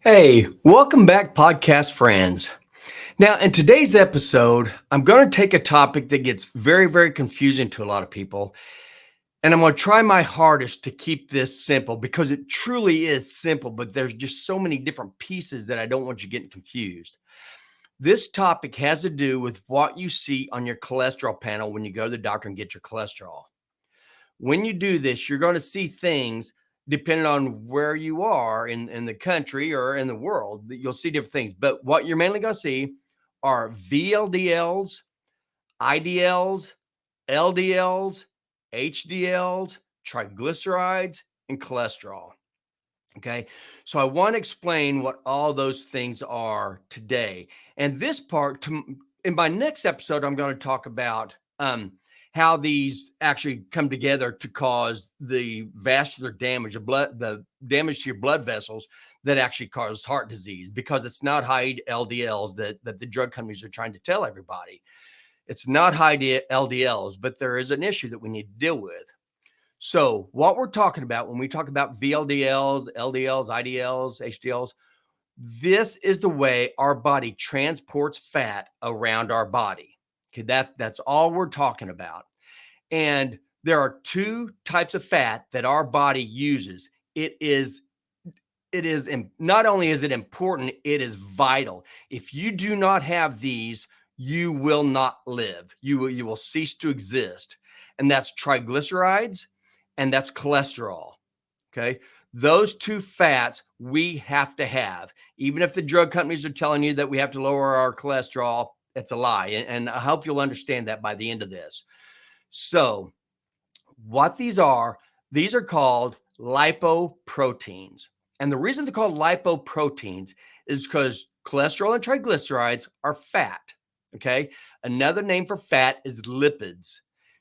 Hey, welcome back, podcast friends. Now, in today's episode, I'm going to take a topic that gets very, very confusing to a lot of people. And I'm going to try my hardest to keep this simple because it truly is simple, but there's just so many different pieces that I don't want you getting confused. This topic has to do with what you see on your cholesterol panel when you go to the doctor and get your cholesterol. When you do this, you're going to see things depending on where you are in the country or in the world. You'll see different things. But what you're mainly going to see are VLDLs, IDLs, LDLs, HDLs, triglycerides, and cholesterol. Okay. So I want to explain what all those things are today. And this part, in my next episode, I'm going to talk about how these actually come together to cause the vascular damage, the damage to your blood vessels that actually cause heart disease, because it's not high LDLs that the drug companies are trying to tell everybody. It's not high LDLs, but there is an issue that we need to deal with. So what we're talking about when we talk about VLDLs, LDLs, IDLs, HDLs, this is the way our body transports fat around our body. Okay, that's all we're talking about. And there are two types of fat that our body uses. It is not only is it important, it is vital. If you do not have these, you will not live. You will cease to exist. And that's triglycerides and that's cholesterol. Okay. Those two fats we have to have. Even if the drug companies are telling you that we have to lower our cholesterol, it's a lie. And I hope you'll understand that by the end of this. So, what these are called lipoproteins. And the reason they're called lipoproteins is because cholesterol and triglycerides are fat. Okay. Another name for fat is lipids.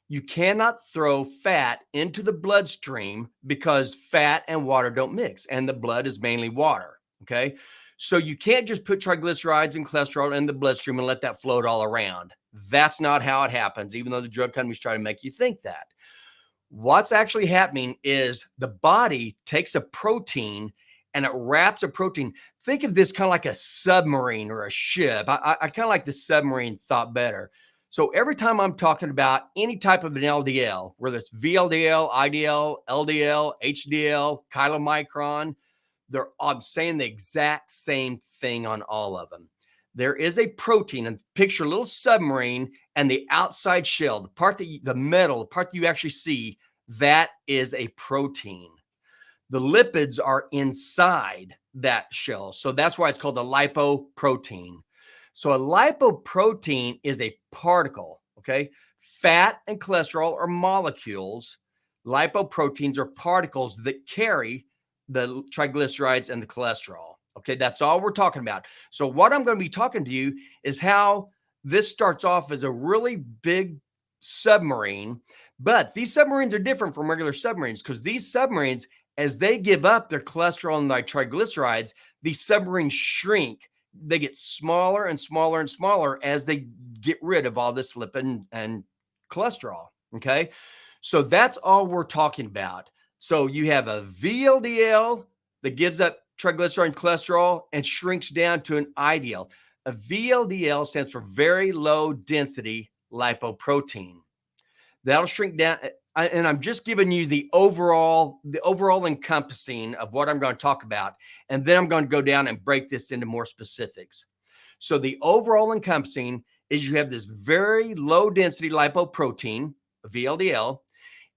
You cannot throw fat into the bloodstream because fat and water don't mix, and the blood is mainly water. Okay. So you can't just put triglycerides and cholesterol in the bloodstream and let that float all around. That's not how it happens, even though the drug companies try to make you think that. What's actually happening is the body takes a protein and it wraps a protein. Think of this kind of like a submarine or a ship. I kind of like the submarine thought better. So every time I'm talking about any type of an LDL, whether it's VLDL, IDL, LDL, HDL, chylomicron, I'm saying the exact same thing on all of them. There is a protein, and picture a little submarine, and the outside shell, the part the metal, the part that you actually see, that is a protein. The lipids are inside that shell. So that's why it's called a lipoprotein. So a lipoprotein is a particle, okay? Fat and cholesterol are molecules. Lipoproteins are particles that carry the triglycerides and the cholesterol. Okay, that's all we're talking about. So what I'm going to be talking to you is how this starts off as a really big submarine, but these submarines are different from regular submarines because these submarines, as they give up their cholesterol and their triglycerides, these submarines shrink. They get smaller and smaller and smaller as they get rid of all this lipid and cholesterol. Okay, so that's all we're talking about. So you have a VLDL that gives up triglyceride and cholesterol and shrinks down to an IDL. A VLDL stands for very low density lipoprotein. That'll shrink down. And I'm just giving you the overall encompassing of what I'm going to talk about. And then I'm going to go down and break this into more specifics. So the overall encompassing is you have this very low density lipoprotein, VLDL.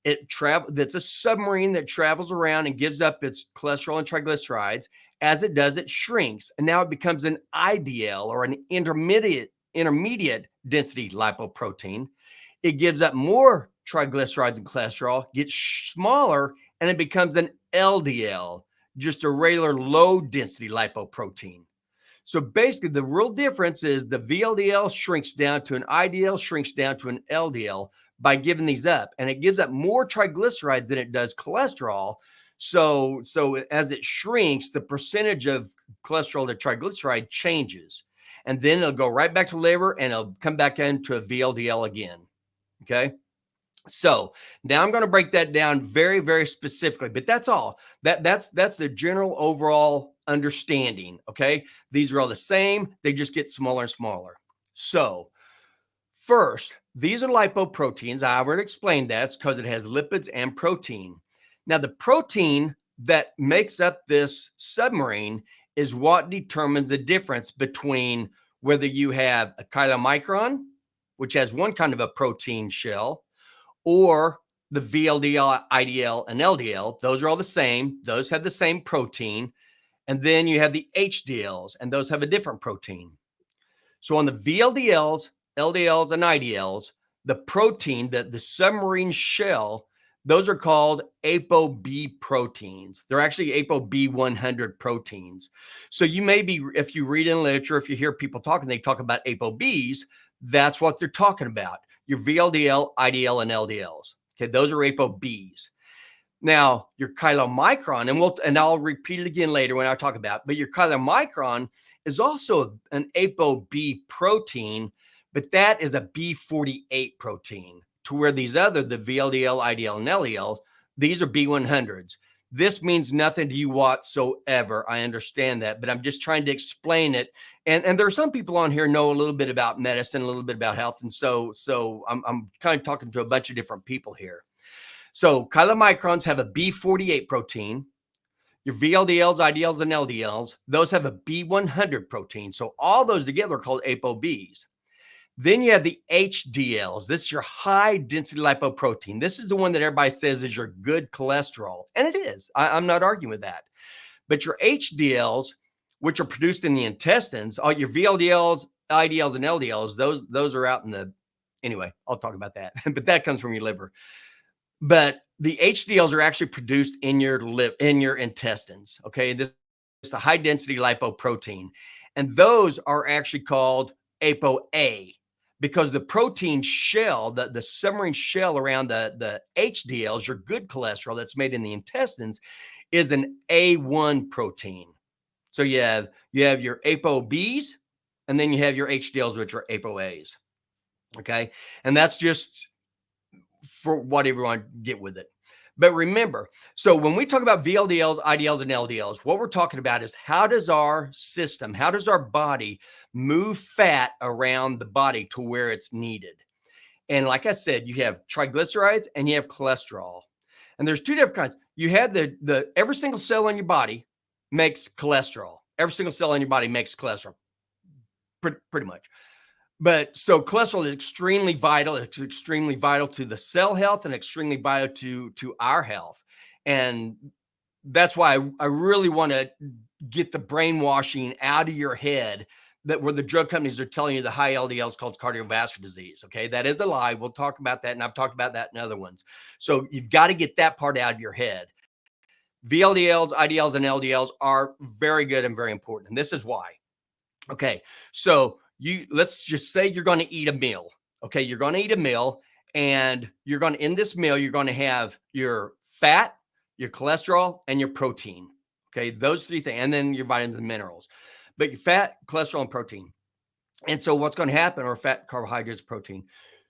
That's a submarine that travels around and gives up its cholesterol and triglycerides. As it does, it shrinks, and now it becomes an IDL, or an intermediate density lipoprotein. It gives up more triglycerides and cholesterol, gets smaller, and it becomes an LDL, just a regular low density lipoprotein. So basically, the real difference is the VLDL shrinks down to an IDL, shrinks down to an LDL by giving these up, and it gives up more triglycerides than it does cholesterol. So as it shrinks, the percentage of cholesterol to triglyceride changes, and then it'll go right back to liver and it'll come back into a VLDL again. Okay. So now I'm going to break that down very, very specifically, but that's all. That's the general overall understanding. Okay. These are all the same. They just get smaller and smaller. So first, these are lipoproteins. I already explained that. It's because it has lipids and protein. Now, the protein that makes up this submarine is what determines the difference between whether you have a chylomicron, which has one kind of a protein shell, or the VLDL, IDL, and LDL. Those are all the same. Those have the same protein. And then you have the HDLs, and those have a different protein. So on the VLDLs, LDLs, and IDLs, the protein, the submarine shell, those are called ApoB proteins. They're actually ApoB100 proteins. So you may be, if you read in literature, if you hear people talking, they talk about ApoBs, that's what they're talking about. Your VLDL, IDL, and LDLs. Okay, those are ApoBs. Now, your chylomicron, and I'll repeat it again later when I talk about it, but your chylomicron is also an ApoB protein, but that is a B48 protein, to where these other, the VLDL, IDL, and LDL, these are B100s. This means nothing to you whatsoever. I understand that, but I'm just trying to explain it. And there are some people on here know a little bit about medicine, a little bit about health. And so I'm kind of talking to a bunch of different people here. So chylomicrons have a B48 protein. Your VLDLs, IDLs, and LDLs, those have a B100 protein. So all those together are called ApoBs. Then you have the HDLs. This is your high density lipoprotein. This is the one that everybody says is your good cholesterol. And it is. I'm not arguing with that. But your HDLs, which are produced in the intestines, all your VLDLs, IDLs, and LDLs, those are out in the, anyway, I'll talk about that. But that comes from your liver. But the HDLs are actually produced in your intestines. Okay. This is a high density lipoprotein. And those are actually called ApoA, because the protein shell, the submarine shell around the HDLs, your good cholesterol that's made in the intestines, is an A1 protein. So you have your ApoBs, and then you have your HDLs, which are ApoAs. Okay. And that's just for what everyone get with it. But remember, so when we talk about VLDLs, IDLs, and LDLs, what we're talking about is how does our system, how does our body move fat around the body to where it's needed? And like I said, you have triglycerides and you have cholesterol. And there's two different kinds. You have the every single cell in your body makes cholesterol. Every single cell in your body makes cholesterol, pretty much. But so cholesterol is extremely vital. It's extremely vital to the cell health and extremely vital to our health. And that's why I really want to get the brainwashing out of your head that where the drug companies are telling you the high LDLs called cardiovascular disease. Okay. That is a lie. We'll talk about that. And I've talked about that in other ones. So you've got to get that part out of your head. VLDLs, IDLs, and LDLs are very good and very important. And this is why. Okay. So let's just say you're going to eat a meal. Okay. You're going to eat a meal, and you're going to, in this meal, you're going to have your fat, your cholesterol, and your protein. Okay. Those three things. And then your vitamins and minerals, but your fat, cholesterol, and protein. And so what's going to happen, or fat, carbohydrates, protein.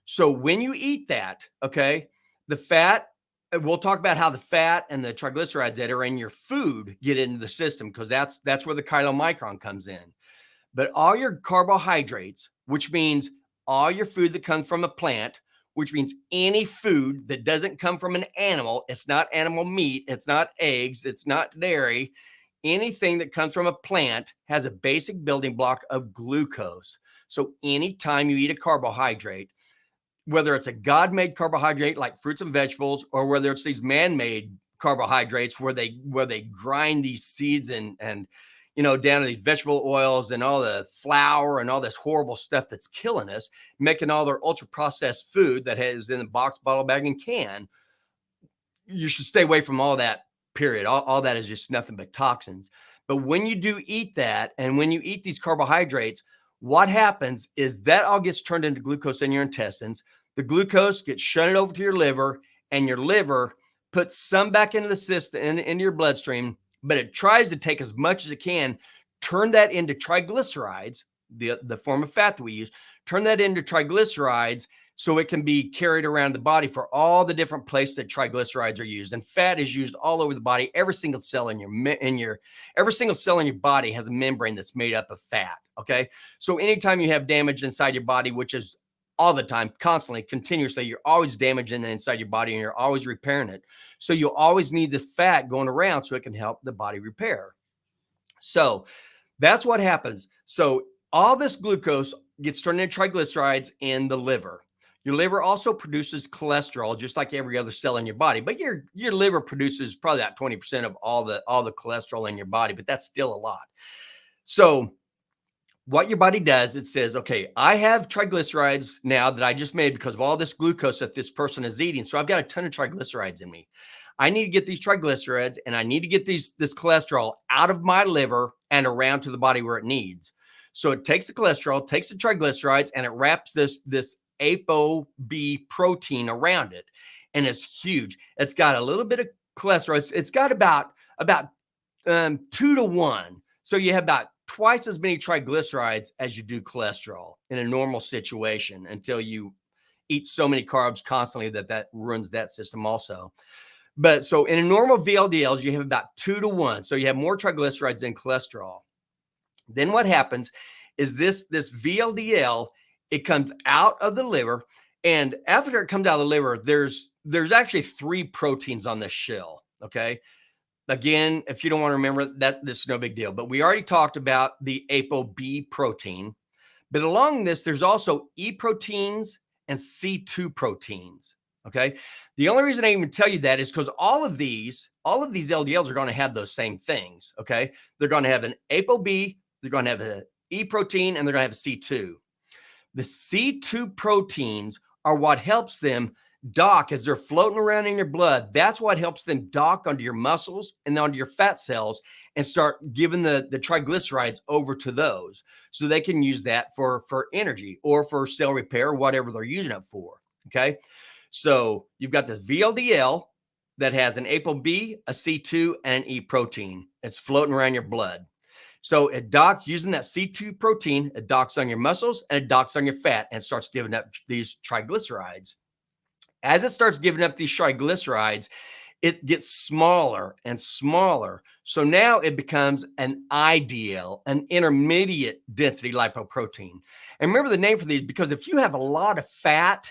So when you eat that, okay, the fat, we'll talk about how the fat and the triglycerides that are in your food get into the system, because that's where the chylomicron comes in. But all your carbohydrates, which means all your food that comes from a plant, which means any food that doesn't come from an animal, it's not animal meat, it's not eggs, it's not dairy, anything that comes from a plant has a basic building block of glucose. So anytime you eat a carbohydrate, whether it's a God-made carbohydrate like fruits and vegetables, or whether it's these man-made carbohydrates where they grind these seeds and down to these vegetable oils and all the flour and all this horrible stuff that's killing us, making all their ultra processed food that has in the box, bottle, bag, and can. You should stay away from all that, period. All that is just nothing but toxins. But when you do eat that, and when you eat these carbohydrates, what happens is that all gets turned into glucose in your intestines. The glucose gets shunted over to your liver, and your liver puts some back into the system, into your bloodstream, but it tries to take as much as it can, turn that into triglycerides, the form of fat that we use, turn that into triglycerides so it can be carried around the body for all the different places that triglycerides are used. And fat is used all over the body. Every single cell in every single cell in your body has a membrane that's made up of fat. Okay, so anytime you have damage inside your body, which is all the time, constantly, continuously, you're always damaging the inside your body, and you're always repairing it. So you always need this fat going around so it can help the body repair. So that's what happens. So all this glucose gets turned into triglycerides in the liver. Your liver also produces cholesterol, just like every other cell in your body. But your liver produces probably about 20% of all the cholesterol in your body, but that's still a lot. So what your body does, it says, okay, I have triglycerides now that I just made because of all this glucose that this person is eating. So I've got a ton of triglycerides in me. I need to get these triglycerides, and I need to get this cholesterol out of my liver and around to the body where it needs. So it takes the cholesterol, takes the triglycerides, and it wraps this ApoB protein around it. And it's huge. It's got a little bit of cholesterol. It's got about 2 to 1. So you have about twice as many triglycerides as you do cholesterol in a normal situation, until you eat so many carbs constantly that ruins that system also. But so in a normal VLDLs, you have about 2 to 1. So you have more triglycerides than cholesterol. Then what happens is this VLDL, it comes out of the liver. And after it comes out of the liver, there's actually 3 proteins on this shell. Okay. Again, if you don't want to remember that, this is no big deal. But we already talked about the ApoB protein. But along this, there's also E proteins and C2 proteins. Okay. The only reason I even tell you that is because all of these LDLs are going to have those same things. Okay. They're going to have an ApoB, they're going to have an E protein, and they're going to have a C2. The C2 proteins are what helps them dock as they're floating around in your blood. That's what helps them dock onto your muscles and onto your fat cells and start giving the triglycerides over to those, so they can use that for energy or for cell repair, or whatever they're using it for. Okay. So you've got this VLDL that has an ApoB, a C2, and an E protein. It's floating around your blood. So it docks using that C2 protein. It docks on your muscles and it docks on your fat and starts giving up these triglycerides. As it starts giving up these triglycerides, it gets smaller and smaller. So now it becomes an IDL, an intermediate density lipoprotein. And remember the name for these, because if you have a lot of fat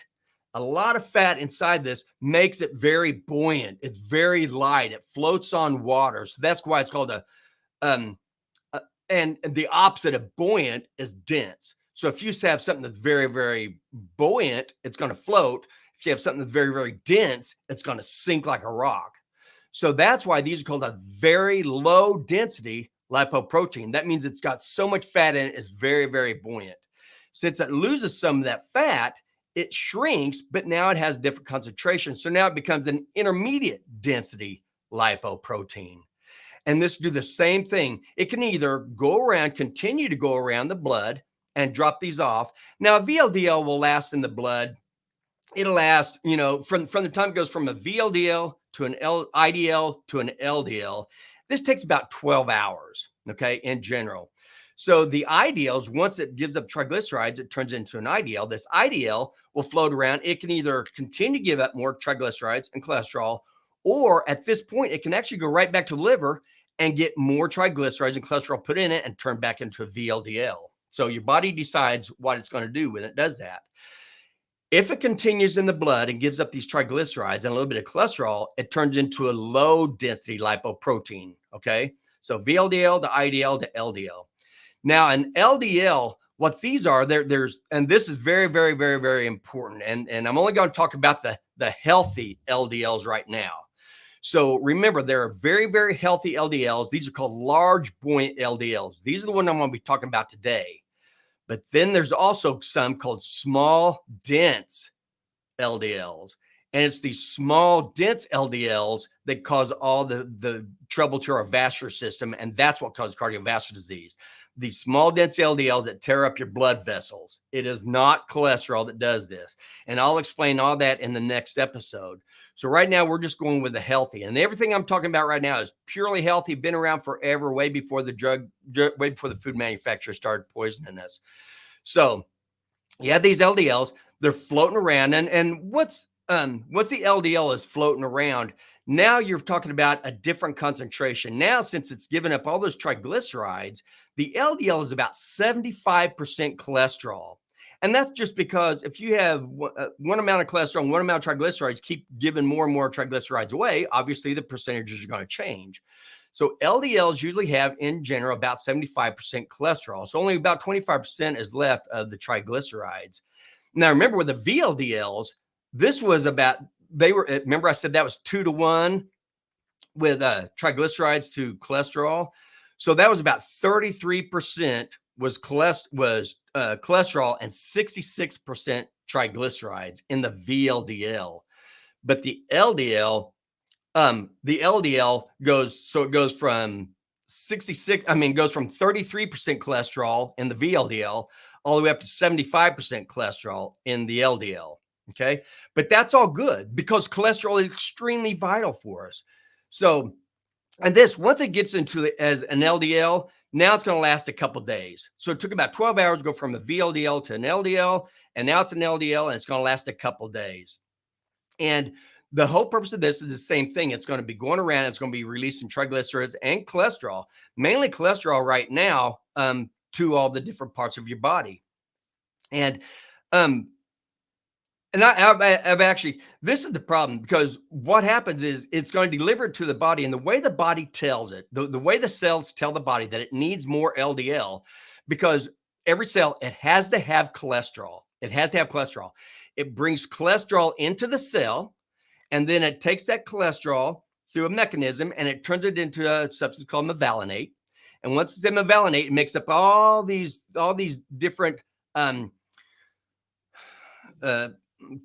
inside this makes it very buoyant. It's very light. It floats on water. So that's why it's called and the opposite of buoyant is dense. So if you have something that's very, very buoyant, it's going to float. If you have something that's very, very dense, it's going to sink like a rock. So that's why these are called a very low density lipoprotein. That means it's got so much fat in it, it's very, very buoyant. Since it loses some of that fat, it shrinks, but now it has different concentrations. So now it becomes an intermediate density lipoprotein. And this do the same thing. It can either continue to go around the blood and drop these off. Now, a VLDL will last in the blood. It'll last, from the time it goes from a VLDL to an IDL to an LDL. This takes about 12 hours, okay, in general. So the IDLs, once it gives up triglycerides, it turns into an IDL. This IDL will float around. It can either continue to give up more triglycerides and cholesterol, or at this point, it can actually go right back to the liver and get more triglycerides and cholesterol put in it and turn back into a VLDL. So your body decides what it's going to do when it does that. If it continues in the blood and gives up these triglycerides and a little bit of cholesterol, it turns into a low density lipoprotein. Okay. So VLDL to IDL to LDL. Now, an LDL, what these are, and this is very, very, very, very important. And I'm only going to talk about the healthy LDLs right now. So remember, there are very, very healthy LDLs. These are called large buoyant LDLs. These are the ones I'm going to be talking about today. But then there's also some called small, dense LDLs. And it's these small, dense LDLs that cause all the trouble to our vascular system. And that's what causes cardiovascular disease. These small, dense LDLs that tear up your blood vessels. It is not cholesterol that does this. And I'll explain all that in the next episode. So right now, we're just going with the healthy. And everything I'm talking about right now is purely healthy, been around forever, way before the food manufacturers started poisoning us. So you have these LDLs. they're floating around. And what's the LDL is floating around? Now you're talking about a different concentration. Now, since it's given up all those triglycerides, the LDL is about 75% cholesterol. And that's just because if you have one amount of cholesterol and one amount of triglycerides, keep giving more and more triglycerides away, obviously the percentages are going to change. So LDLs usually have, in general, about 75% cholesterol. So only about 25% is left of the triglycerides. Now, remember with the VLDLs, this was about, remember I said that was 2-to-1 with triglycerides to cholesterol. So that was about 33% was cholesterol and 66% triglycerides in the VLDL. But the LDL goes from 33% cholesterol in the VLDL all the way up to 75% cholesterol in the LDL. Okay. But that's all good because cholesterol is extremely vital for us. So, and this, once it gets into as an LDL, now it's going to last a couple of days. So it took about 12 hours to go from a VLDL to an LDL, and now it's an LDL, and it's going to last a couple of days. And the whole purpose of this is the same thing. It's going to be going around. It's going to be releasing triglycerides and cholesterol, mainly cholesterol right now, to all the different parts of your body. And I've actually, this is the problem, because what happens is it's going to deliver it to the body, and the way the body tells it, the way the cells tell the body that it needs more LDL, because every cell, it has to have cholesterol. It has to have cholesterol. It brings cholesterol into the cell, and then it takes that cholesterol through a mechanism and it turns it into a substance called mevalonate. And once it's in mevalonate, it makes up all these different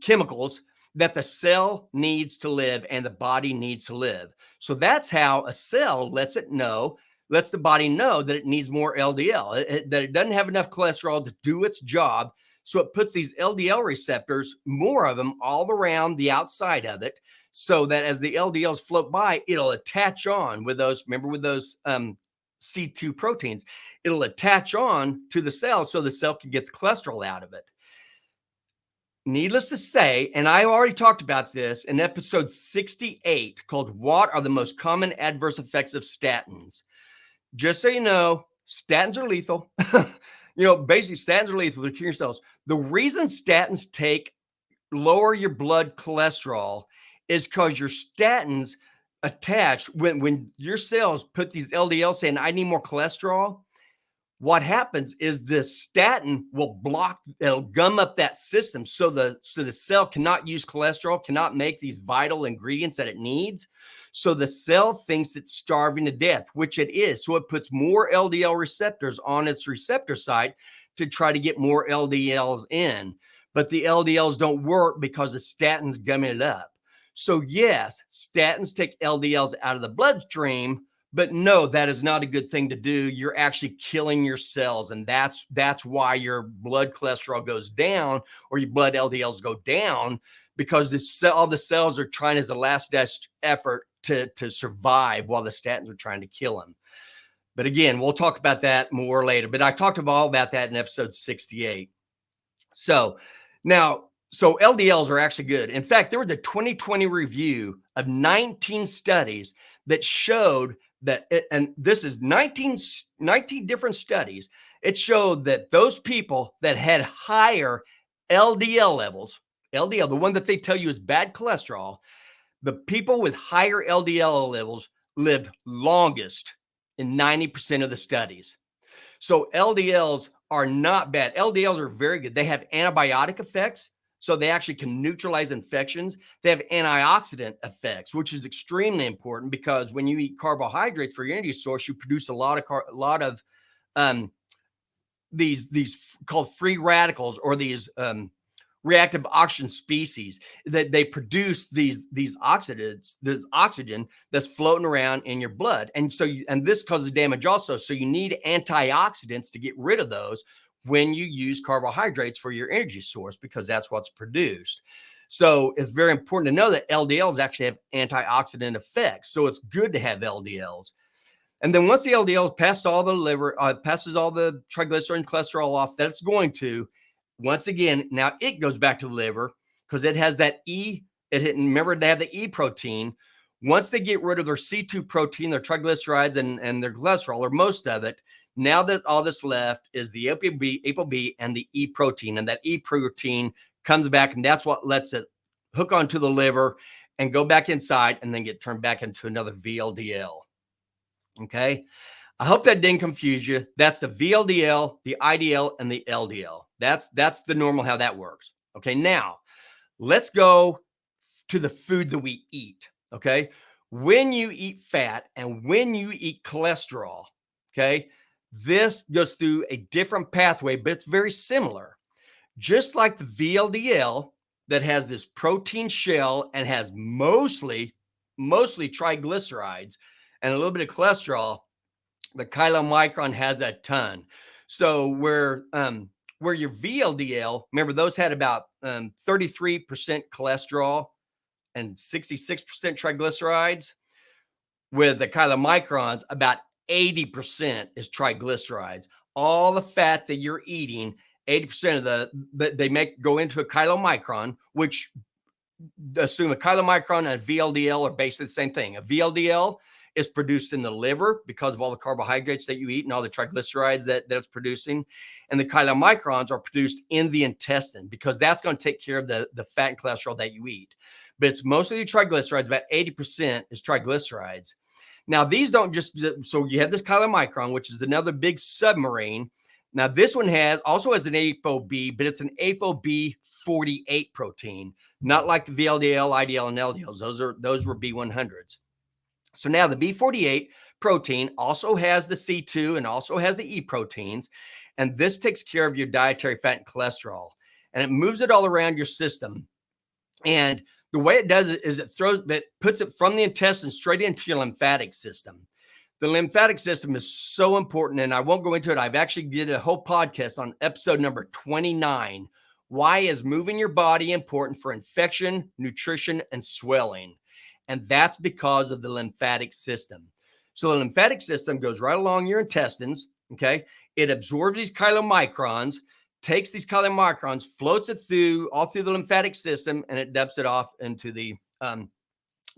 chemicals that the cell needs to live and the body needs to live. So that's how a cell lets the body know that it needs more LDL, that it doesn't have enough cholesterol to do its job. So it puts these LDL receptors, more of them, all around the outside of it, so that as the LDLs float by, it'll attach on with those, remember with those C2 proteins, it'll attach on to the cell so the cell can get the cholesterol out of it. Needless to say, and I already talked about this in episode 68 called What Are the Most Common Adverse Effects of Statins? Just so you know, statins are lethal. Basically statins are lethal. They're killing your cells. The reason statins lower your blood cholesterol is because your statins attach, when your cells put these LDLs saying, I need more cholesterol, what happens is the statin will it'll gum up that system. So the cell cannot use cholesterol, cannot make these vital ingredients that it needs. So the cell thinks it's starving to death, which it is. So it puts more LDL receptors on its receptor site to try to get more LDLs in. But the LDLs don't work because the statins gumming it up. So yes, statins take LDLs out of the bloodstream, but no, that is not a good thing to do. You're actually killing your cells. And that's why your blood cholesterol goes down, or your blood LDLs go down, because all the cells are trying as a last ditch effort to survive while the statins are trying to kill them. But again, we'll talk about that more later. But I talked all about that in episode 68. So LDLs are actually good. In fact, there was a 2020 review of 19 studies that showed that, and this is 19 different studies. It showed that those people that had higher LDL levels, LDL, the one that they tell you is bad cholesterol, the people with higher LDL levels lived longest in 90% of the studies. So LDLs are not bad. LDLs are very good. They have antibiotic effects. So they actually can neutralize infections. They have antioxidant effects, which is extremely important, because when you eat carbohydrates for your energy source, you produce a lot of these called free radicals, or these reactive oxygen species, that they produce these oxidants, this oxygen that's floating around in your blood. And so this causes damage also. So you need antioxidants to get rid of those when you use carbohydrates for your energy source, because that's what's produced. So it's very important to know that LDLs actually have antioxidant effects. So it's good to have LDLs. And then once the LDL passes all the liver, passes all the triglyceride and cholesterol off that it's going to, once again, now it goes back to the liver because it has that remember they have the E protein. Once they get rid of their C2 protein, their triglycerides and their cholesterol, or most of it, now that all that's left is the ApoB and the E protein. And that E protein comes back, and that's what lets it hook onto the liver and go back inside and then get turned back into another VLDL. Okay. I hope that didn't confuse you. That's the VLDL, the IDL, and the LDL. That's the normal how that works. Okay. Now let's go to the food that we eat. Okay. When you eat fat and when you eat cholesterol, okay, this goes through a different pathway, but it's very similar. Just like the VLDL that has this protein shell and has mostly triglycerides and a little bit of cholesterol, the chylomicron has a ton. So where your VLDL, remember those had about 33% cholesterol and 66% triglycerides. With the chylomicrons, about 80% is triglycerides. All the fat that you're eating, 80% of they go into a chylomicron, which assume a chylomicron and a VLDL are basically the same thing. A VLDL is produced in the liver because of all the carbohydrates that you eat and all the triglycerides that it's producing. And the chylomicrons are produced in the intestine because that's going to take care of the fat and cholesterol that you eat. But it's mostly triglycerides. About 80% is triglycerides. Now, these don't just, so you have this chylomicron, which is another big submarine. Now, this one also has an ApoB, but it's an ApoB48 protein, not like the VLDL, IDL, and LDLs. Those were B100s. So now the B48 protein also has the C2 and also has the E proteins. And this takes care of your dietary fat and cholesterol. And it moves it all around your system. And the way it does it is it puts it from the intestine straight into your lymphatic system. The lymphatic system is so important, and I won't go into it. I've actually did a whole podcast on episode number 29. Why is moving your body important for infection, nutrition, and swelling? And that's because of the lymphatic system. So the lymphatic system goes right along your intestines, okay? It absorbs these chylomicrons, takes these chylomicrons, floats it all through the lymphatic system, and it dumps it off into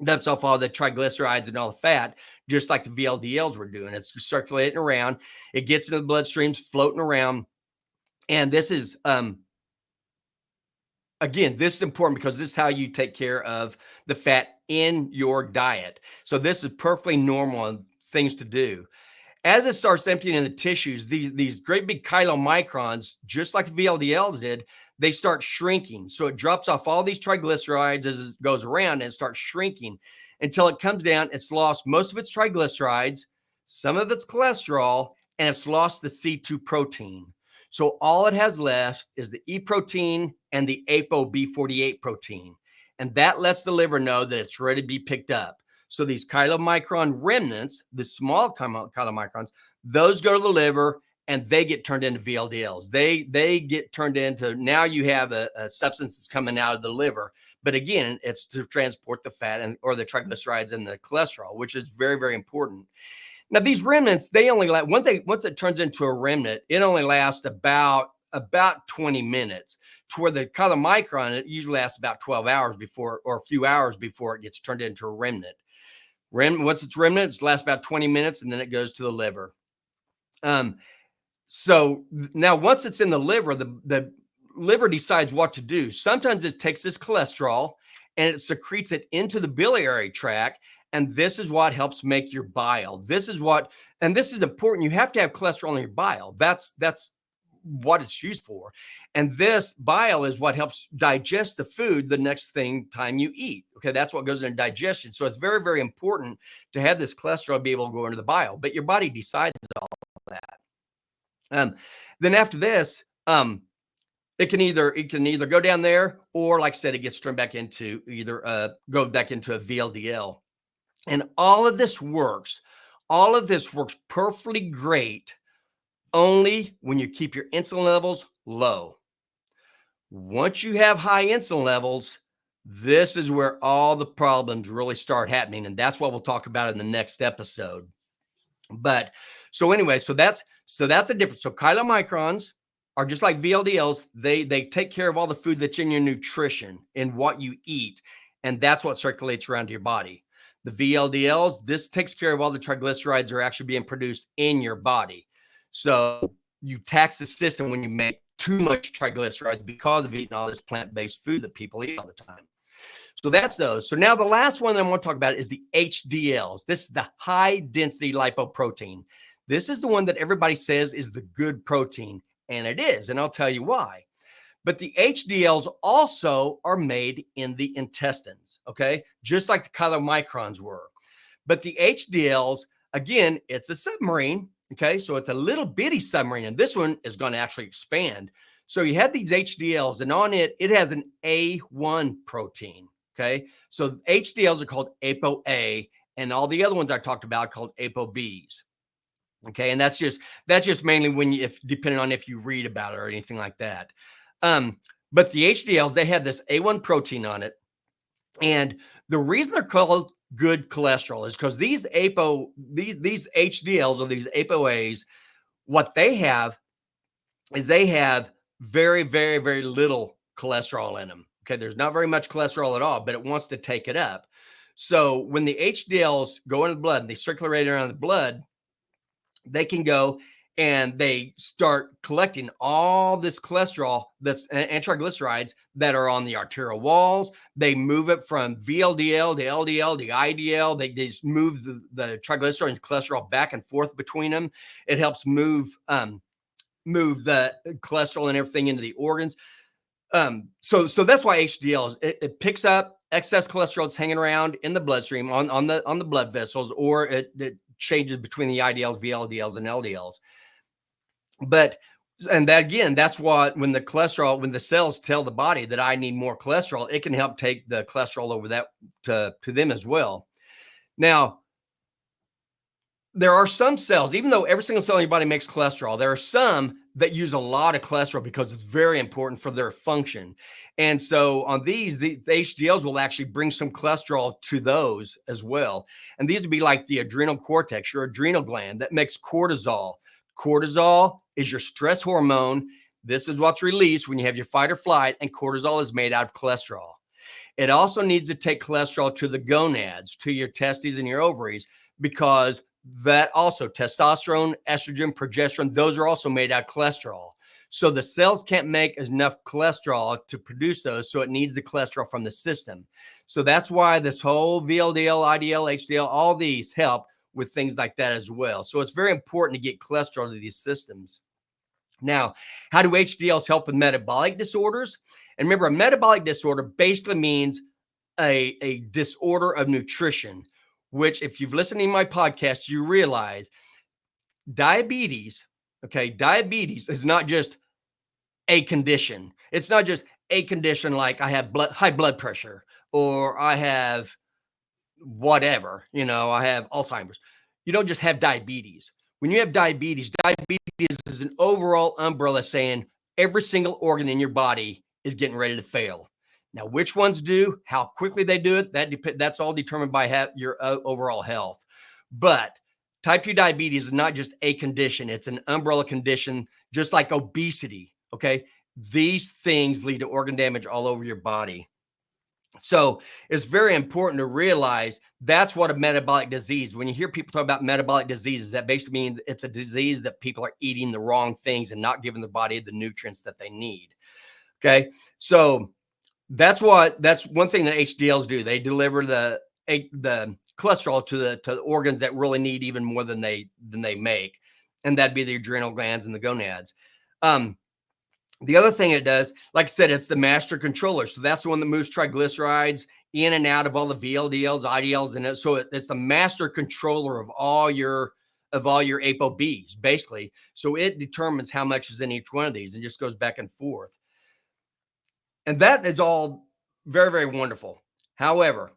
dumps off all the triglycerides and all the fat, just like the VLDLs were doing. It's circulating around. It gets into the bloodstreams, floating around. And this is, again, this is important because this is how you take care of the fat in your diet. So this is perfectly normal things to do. As it starts emptying in the tissues, these great big chylomicrons, just like VLDLs did, they start shrinking. So it drops off all these triglycerides as it goes around and it starts shrinking until it comes down. It's lost most of its triglycerides, some of its cholesterol, and it's lost the C2 protein. So all it has left is the E protein and the ApoB48 protein. And that lets the liver know that it's ready to be picked up. So these chylomicron remnants, the small chylomicrons, those go to the liver and they get turned into VLDLs. They get turned into, now you have a substance that's coming out of the liver. But again, it's to transport the fat or the triglycerides and the cholesterol, which is very, very important. Now, these remnants, they only last, once it turns into a remnant, it only lasts about 20 minutes. To where the chylomicron, it usually lasts about 12 hours before, or a few hours before it gets turned into a remnant. Once it's remnant, it lasts about 20 minutes and then it goes to the liver. So now once it's in the liver liver decides what to do. Sometimes it takes this cholesterol and it secretes it into the biliary tract. And this is what helps make your bile. This is important. You have to have cholesterol in your bile. That's what it's used for. And this bile is what helps digest the food the next time you eat. Okay, that's what goes into digestion. So it's very, very important to have this cholesterol be able to go into the bile, but your body decides all of that. Then after this, it can either go down there, or like I said, it gets turned back into go back into a VLDL. And all of this works perfectly great only when you keep your insulin levels low. Once you have high insulin levels, this is where all the problems really start happening. And that's what we'll talk about in the next episode. But so anyway, so that's the difference. So chylomicrons are just like VLDLs. They take care of all the food that's in your nutrition and what you eat, and that's what circulates around your body. The VLDLs, this takes care of all the triglycerides that are actually being produced in your body. So you tax the system when you make too much triglycerides because of eating all this plant-based food that people eat all the time. So that's those. So now the last one that I want to talk about is the HDLs. This is the high density lipoprotein. This is the one that everybody says is the good protein, and it is, and I'll tell you why. But the HDLs also are made in the intestines, okay? Just like the chylomicrons were. But the HDLs, again, it's a submarine, okay? So it's a little bitty submarine, and this one is going to actually expand. So you have these HDLs, and on it, it has an A1 protein, okay? So HDLs are called ApoA, and all the other ones I talked about are called ApoBs. Okay, and that's just mainly when you, if depending on if you read about it or anything like that. But the HDLs, they have this A1 protein on it, and the reason they're called good cholesterol is because these HDLs or these ApoAs, what they have is they have very, very, very little cholesterol in them. Okay, there's not very much cholesterol at all, but it wants to take it up. So when the HDLs go into the blood and they circulate around the blood, they can go and they start collecting all this cholesterol that's and triglycerides that are on the arterial walls. They move it from VLDL to LDL to IDL. They just move the triglycerides and cholesterol back and forth between them. It helps move the cholesterol and everything into the organs. So that's why HDL it picks up excess cholesterol that's hanging around in the bloodstream on the blood vessels, or it changes between the IDLs, VLDLs, and LDLs. And that again, that's what when the cells tell the body that I need more cholesterol, it can help take the cholesterol over that to them as well. Now, there are some cells, even though every single cell in your body makes cholesterol, there are some that use a lot of cholesterol because it's very important for their function. And so on the HDLs will actually bring some cholesterol to those as well. And these would be like the adrenal cortex, your adrenal gland that makes cortisol. Cortisol is your stress hormone. This is what's released when you have your fight or flight, and cortisol is made out of cholesterol. It also needs to take cholesterol to the gonads, to your testes and your ovaries, because that also testosterone, estrogen, progesterone, those are also made out of cholesterol. So the cells can't make enough cholesterol to produce those. So it needs the cholesterol from the system. So that's why this whole VLDL, IDL, HDL, all these help with things like that as well. So it's very important to get cholesterol to these systems. Now, how do HDLs help with metabolic disorders? And remember, a metabolic disorder basically means a disorder of nutrition, which if you've listened to my podcast, you realize diabetes, okay, diabetes is not just a condition. It's not just a condition like I have high blood pressure or I have whatever, I have Alzheimer's. You don't just have diabetes. When you have diabetes is an overall umbrella saying every single organ in your body is getting ready to fail. Now, which ones do, how quickly they do it, that's all determined by your overall health. But type 2 diabetes is not just a condition. It's an umbrella condition, just like obesity, okay? These things lead to organ damage all over your body. So it's very important to realize that's what a metabolic disease. When you hear people talk about metabolic diseases, that basically means it's a disease that people are eating the wrong things and not giving the body the nutrients that they need. Okay. So that's one thing that HDLs do. They deliver the cholesterol to the organs that really need even more than they make. And that'd be the adrenal glands and the gonads. The other thing it does, like I said, it's the master controller. So that's the one that moves triglycerides in and out of all the VLDLs, IDLs, and so it's the master controller of all your ApoBs, basically. So it determines how much is in each one of these and just goes back and forth. And that is all very, very wonderful. However,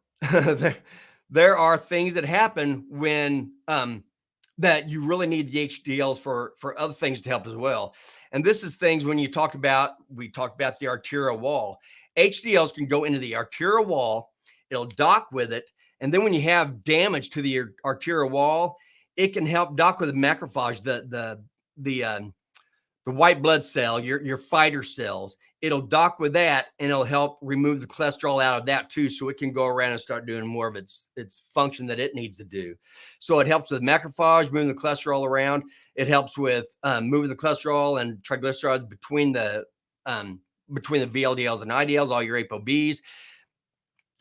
there are things that happen when that you really need the HDLs for other things to help as well. And this is things when we talk about the arterial wall. HDLs can go into the arterial wall, it'll dock with it. And then when you have damage to the arterial wall, it can help dock with the macrophage, the the white blood cell, your fighter cells. It'll dock with that, and it'll help remove the cholesterol out of that too, so it can go around and start doing more of its function that it needs to do. So it helps with macrophage, moving the cholesterol around. It helps with moving the cholesterol and triglycerides between the VLDLs and IDLs, all your ApoBs.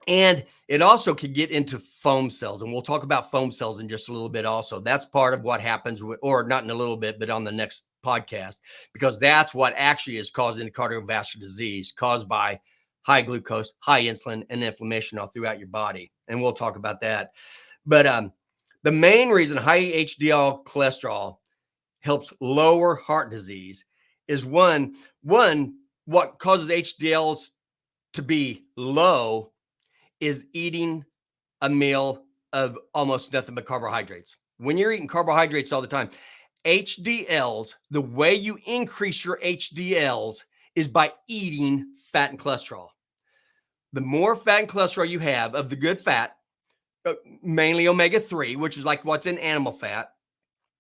And it also can get into foam cells. And we'll talk about foam cells in just a little bit also. That's part of what happens with, or not in a little bit, but on the next podcast, because that's what actually is causing the cardiovascular disease caused by high glucose, high insulin, and inflammation all throughout your body. And we'll talk about that. But the main reason high HDL cholesterol helps lower heart disease is one, what causes HDLs to be low is eating a meal of almost nothing but carbohydrates. When you're eating carbohydrates all the time, HDLs, the way you increase your HDLs is by eating fat and cholesterol. The more fat and cholesterol you have of the good fat, mainly omega-3, which is like what's in animal fat,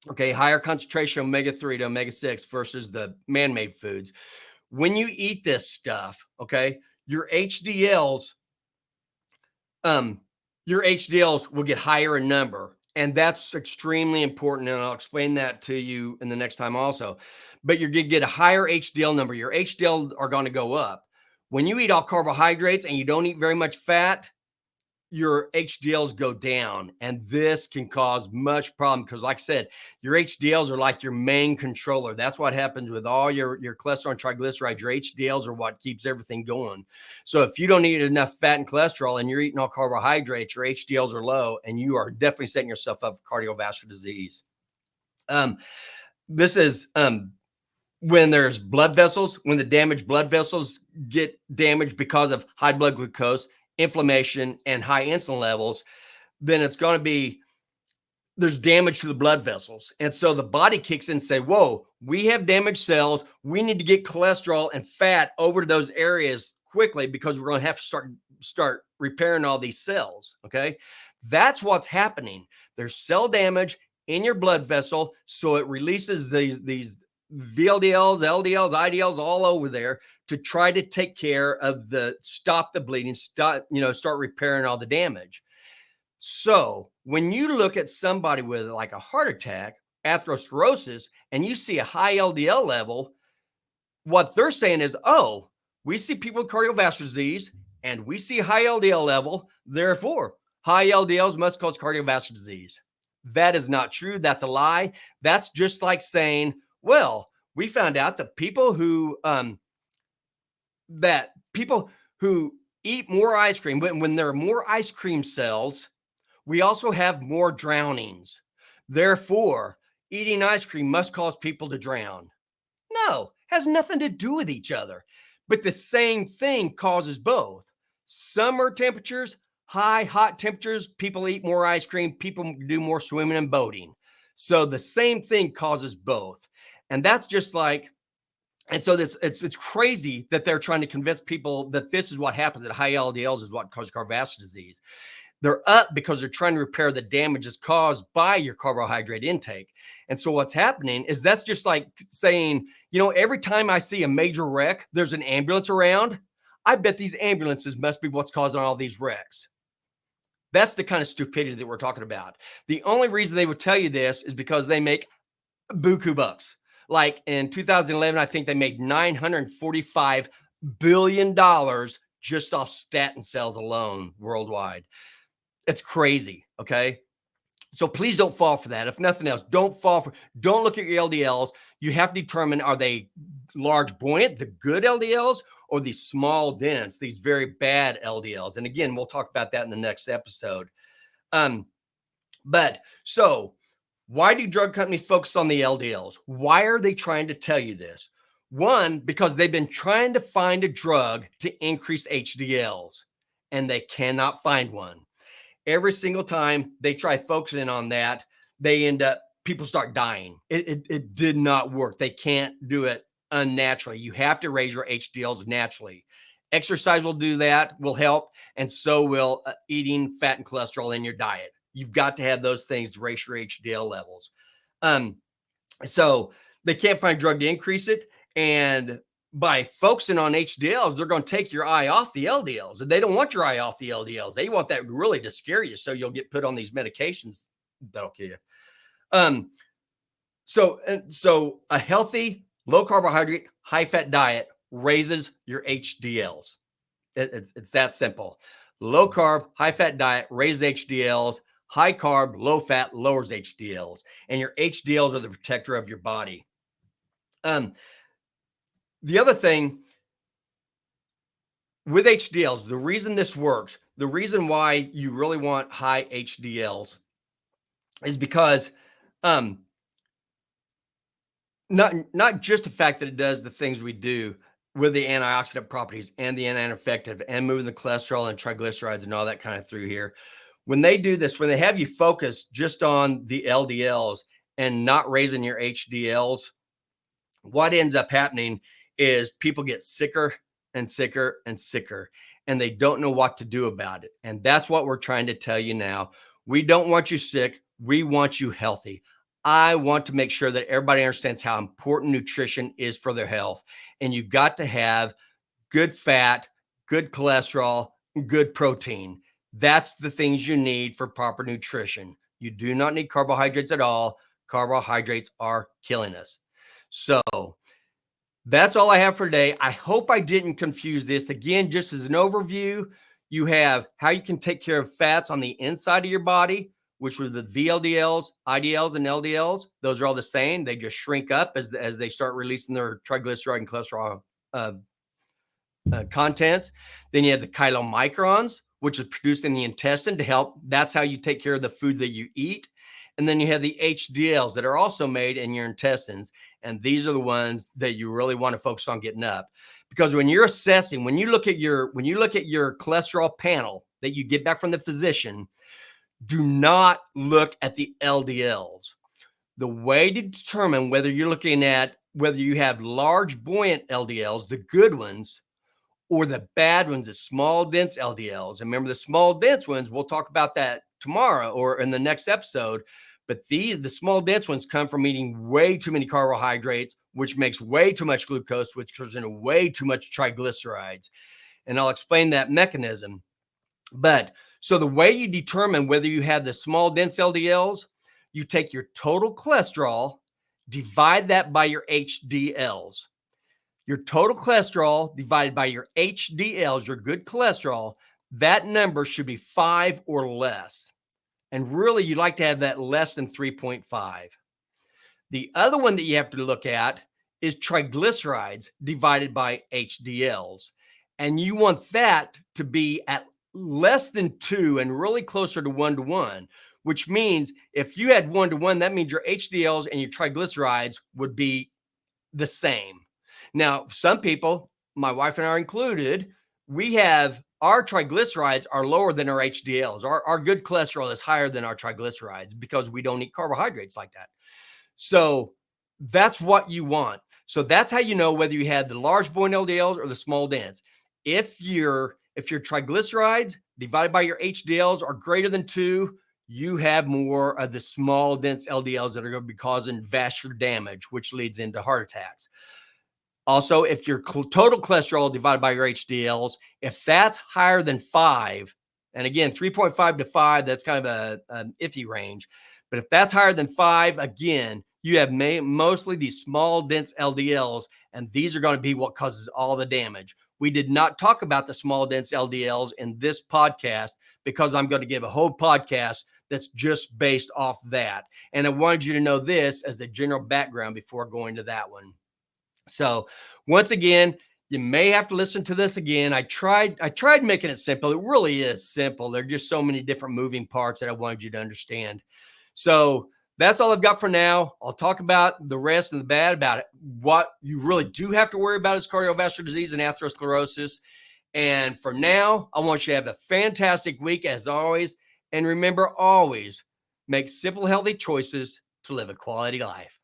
okay, higher concentration of omega-3 to omega-6 versus the man-made foods. When you eat this stuff, okay, your HDLs will get higher in number. And that's extremely important. And I'll explain that to you in the next time also. But you're going to get a higher HDL number. Your HDL are going to go up. When you eat all carbohydrates and you don't eat very much fat, your HDLs go down. And this can cause much problem because, like I said, your HDLs are like your main controller. That's what happens with all your cholesterol and triglycerides. Your HDLs are what keeps everything going. So if you don't eat enough fat and cholesterol and you're eating all carbohydrates, your HDLs are low, and you are definitely setting yourself up for cardiovascular disease. This is when there's blood vessels, when the damaged blood vessels get damaged because of high blood glucose, inflammation, and high insulin levels, then it's going to be, there's damage to the blood vessels. And so the body kicks in and say, whoa, we have damaged cells. We need to get cholesterol and fat over to those areas quickly because we're going to have to start repairing all these cells. Okay. That's what's happening. There's cell damage in your blood vessel. So it releases these VLDLs, LDLs, IDLs all over there to try to take care of stop the bleeding, start repairing all the damage. So when you look at somebody with like a heart attack, atherosclerosis, and you see a high LDL level, what they're saying is, oh, we see people with cardiovascular disease and we see high LDL level, therefore high LDLs must cause cardiovascular disease. That is not true. That's a lie. That's just like saying, well, we found out that people who eat more ice cream, when there are more ice cream cells, we also have more drownings. Therefore, eating ice cream must cause people to drown. No, has nothing to do with each other. But the same thing causes both. Summer temperatures, hot temperatures, people eat more ice cream, people do more swimming and boating. So the same thing causes both. And that's just like, and so it's crazy that they're trying to convince people that this is what happens at high LDLs is what causes cardiovascular disease. They're up because they're trying to repair the damages caused by your carbohydrate intake. And so what's happening is that's just like saying, every time I see a major wreck, there's an ambulance around. I bet these ambulances must be what's causing all these wrecks. That's the kind of stupidity that we're talking about. The only reason they would tell you this is because they make buku bucks. Like in 2011, I think they made $945 billion just off statin cells alone worldwide. It's crazy. Okay. So please don't fall for that. If nothing else, don't look at your LDLs. You have to determine, are they large, buoyant, the good LDLs, or these small, dense, these very bad LDLs? And again, we'll talk about that in the next episode. But so why do drug companies focus on the LDLs? Why are they trying to tell you this? One, because they've been trying to find a drug to increase HDLs, and they cannot find one. Every single time they try focusing on that, people start dying. It did not work. They can't do it unnaturally. You have to raise your HDLs naturally. Exercise will do that, will help, and so will eating fat and cholesterol in your diet. You've got to have those things to raise your HDL levels. So they can't find a drug to increase it. And by focusing on HDLs, they're going to take your eye off the LDLs. And they don't want your eye off the LDLs. They want that really to scare you, so you'll get put on these medications that'll kill you. So a healthy, low carbohydrate, high fat diet raises your HDLs. It's that simple. Low carb, high fat diet raises HDLs. High carb, low fat lowers HDLs. And your HDLs are the protector of your body. The other thing with HDLs, the reason this works, the reason why you really want high HDLs is because not just the fact that it does the things we do with the antioxidant properties and the anti-infective and moving the cholesterol and triglycerides and all that kind of through here. When they do this, when they have you focus just on the LDLs and not raising your HDLs, what ends up happening is people get sicker and sicker and sicker, and they don't know what to do about it. And that's what we're trying to tell you now. We don't want you sick. We want you healthy. I want to make sure that everybody understands how important nutrition is for their health. And you've got to have good fat, good cholesterol, good protein. That's the things you need for proper nutrition. You do not need carbohydrates at all. Carbohydrates are killing us. So that's all I have for today. I hope I didn't confuse this. Again, just as an overview, you have how you can take care of fats on the inside of your body, which were the VLDLs, IDLs, and LDLs. Those are all the same. They just shrink up as they start releasing their triglyceride and cholesterol contents. Then you have the chylomicrons, which is produced in the intestine to help. That's how you take care of the food that you eat. And then you have the HDLs that are also made in your intestines. And these are the ones that you really want to focus on getting up. Because when you're assessing, when you look at your cholesterol panel that you get back from the physician, do not look at the LDLs. The way to determine whether you're looking at whether you have large buoyant LDLs, the good ones, or the bad ones, the small dense LDLs. And remember, the small dense ones, we'll talk about that tomorrow or in the next episode. But the small dense ones come from eating way too many carbohydrates, which makes way too much glucose, which turns into way too much triglycerides. And I'll explain that mechanism. But so the way you determine whether you have the small dense LDLs, you take your total cholesterol, divide that by your HDLs. Your total cholesterol divided by your HDLs, your good cholesterol, that number should be 5 or less. And really, you'd like to have that less than 3.5. The other one that you have to look at is triglycerides divided by HDLs. And you want that to be at less than 2 and really closer to 1-to-1, which means if you had 1-to-1, that means your HDLs and your triglycerides would be the same. Now, some people, my wife and I are included, we have our triglycerides are lower than our HDLs. Our good cholesterol is higher than our triglycerides because we don't eat carbohydrates like that. So that's what you want. So that's how you know whether you have the large buoyant LDLs or the small dense. If your triglycerides divided by your HDLs are greater than 2, you have more of the small dense LDLs that are going to be causing vascular damage, which leads into heart attacks. Also, if your total cholesterol divided by your HDLs, if that's higher than 5, and again, 3.5 to 5, that's kind of an iffy range. But if that's higher than 5, again, you have mostly these small, dense LDLs, and these are going to be what causes all the damage. We did not talk about the small, dense LDLs in this podcast because I'm going to give a whole podcast that's just based off that. And I wanted you to know this as a general background before going to that one. So once again, you may have to listen to this again. I tried making it simple. It really is simple. There are just so many different moving parts that I wanted you to understand. So that's all I've got for now. I'll talk about the rest and the bad about it. What you really do have to worry about is cardiovascular disease and atherosclerosis. And for now, I want you to have a fantastic week as always. And remember, always make simple, healthy choices to live a quality life.